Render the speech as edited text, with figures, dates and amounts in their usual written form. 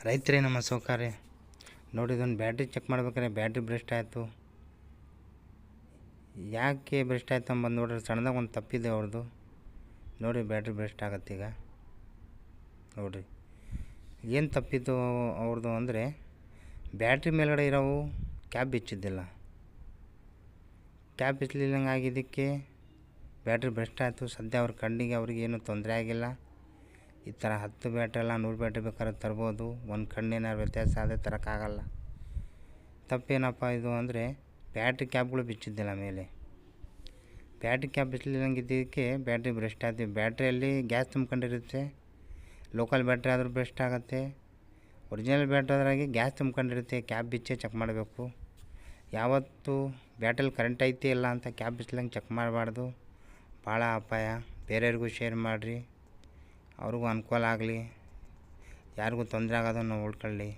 ರೈತರೇ ನಮ್ಮ ಸೌಕರ್ಯ ನೋಡಿ. ಇದೊಂದು ಬ್ಯಾಟ್ರಿ ಚೆಕ್ ಮಾಡ್ಬೇಕಾದ್ರೆ ಬ್ಯಾಟ್ರಿ ಬ್ರೆಸ್ಟ್ ಆಯಿತು. ಯಾಕೆ ಬ್ರೆಸ್ಟ್ ಆಯಿತು ಅಂಬಂದು ನೋಡ್ರಿ, ಸಣ್ಣದಾಗ ಒಂದು ತಪ್ಪಿದೆ ಅವ್ರದ್ದು. ನೋಡಿ ಬ್ಯಾಟ್ರಿ ಬ್ರೆಸ್ಟ್ ಆಗತ್ತೆ ಈಗ ನೋಡಿರಿ. ಏನು ತಪ್ಪಿತ್ತು ಅವ್ರದ್ದು ಅಂದರೆ ಬ್ಯಾಟ್ರಿ ಮೇಲ್ಗಡೆ ಇರೋವು ಕ್ಯಾಪ್ ಬಿಚ್ಚಿದ್ದಿಲ್ಲ. ಕ್ಯಾಪ್ ಬಿಚ್ಚಲಿಲ್ಲಂಗೆ ಆಗಿದ್ದಕ್ಕೆ ಬ್ಯಾಟ್ರಿ ಬ್ರೆಸ್ಟ್ ಆಯಿತು. ಸದ್ಯ ಅವ್ರ ಕಣ್ಣಿಗೆ ಅವ್ರಿಗೇನು ತೊಂದರೆ ಆಗಿಲ್ಲ. ಈ ಥರ 10 ಬ್ಯಾಟ್ರಿ ಅಲ್ಲ 100 ಬ್ಯಾಟ್ರಿ ಬೇಕಾದ್ರೆ ತರ್ಬೋದು. ಒಂದು ಕಣ್ಣೇನಾದ್ರು ವ್ಯತ್ಯಾಸ ಆದರೆ ತರೋಕ್ಕಾಗಲ್ಲ. ತಪ್ಪೇನಪ್ಪ ಇದು ಅಂದರೆ ಬ್ಯಾಟ್ರಿ ಕ್ಯಾಪ್ಗಳು ಬಿಚ್ಚಿದ್ದಿಲ್ಲ ಮೇಲೆ. ಬ್ಯಾಟ್ರಿ ಕ್ಯಾಪ್ ಬಿಚ್ಚಲಿಲ್ಲಂಗೆ ಇದ್ದಿದ್ದಕ್ಕೆ ಬ್ಯಾಟ್ರಿ ಬ್ರೆಸ್ಟ್ ಆಯ್ತು. ಬ್ಯಾಟ್ರಿಯಲ್ಲಿ ಗ್ಯಾಸ್ ತುಂಬ್ಕೊಂಡಿರುತ್ತೆ. ಲೋಕಲ್ ಬ್ಯಾಟ್ರಿ ಆದರೂ ಬ್ರೆಸ್ಟ್ ಆಗುತ್ತೆ. ಒರಿಜಿನಲ್ ಬ್ಯಾಟ್ರಿ ಆದ್ರಾಗೆ ಗ್ಯಾಸ್ ತುಂಬ್ಕೊಂಡಿರುತ್ತೆ. ಕ್ಯಾಪ್ ಬಿಚ್ಚೇ ಚೆಕ್ ಮಾಡಬೇಕು. ಯಾವತ್ತು ಬ್ಯಾಟ್ರಿಯಲ್ಲಿ ಕರೆಂಟ್ ಐತಿ ಇಲ್ಲ ಅಂತ ಕ್ಯಾಪ್ ಬಿಚ್ಚಲಂಗೆ ಚೆಕ್ ಮಾಡಬಾರ್ದು. ಭಾಳ ಅಪಾಯ. ಬೇರೆಯವ್ರಿಗೂ ಶೇರ್ ಮಾಡಿರಿ, ಅವ್ರಿಗೂ ಅನುಕೂಲ ಆಗಲಿ, ಯಾರಿಗೂ ತೊಂದರೆ ಆಗೋದನ್ನು ಉಳ್ಕೊಳ್ಳಿ.